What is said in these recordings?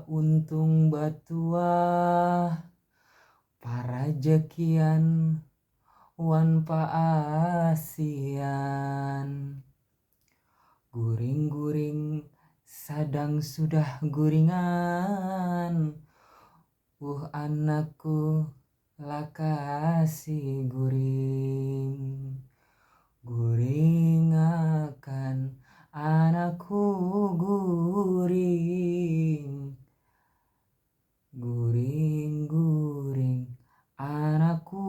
untung batua parajakian wan paasian. Guring-guring sadang sudah guringan, anakku lakasi guring. Guring akan anakku guring. Guring-guring anakku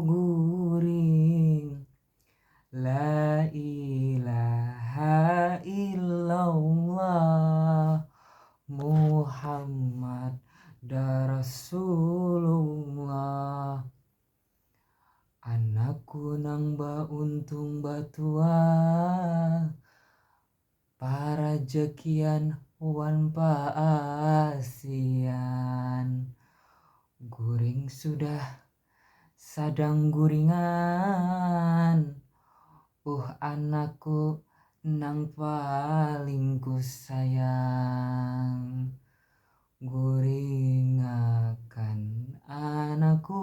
guring. La ilaha illallah Muhammad Rasulullah. Anakku nang untung batua parajakian wan paasian. Guring sudah sadang guringan, anakku nang paling ku sayang. Guring akan anakku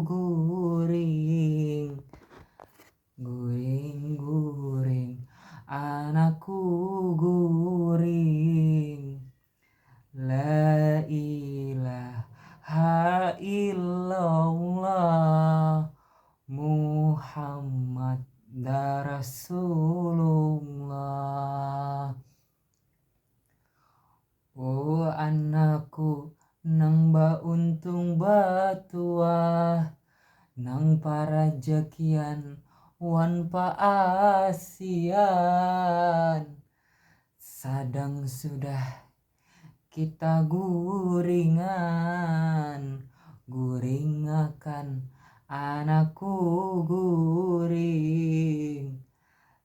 guring. Guring-guring anakku guring. La ilaha illallah Muhammad Rasulullah. Anakku nang untung batua nang parajakian wan paasian. Sadang sudah kita guringan, guring akan anakku guring.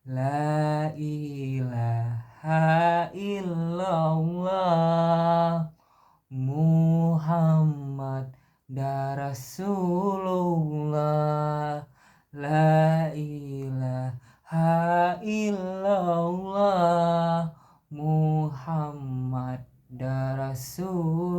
La ilaha illallah Muhammad Rasulullah. La ilaha illallah Muhammad Rasulullah.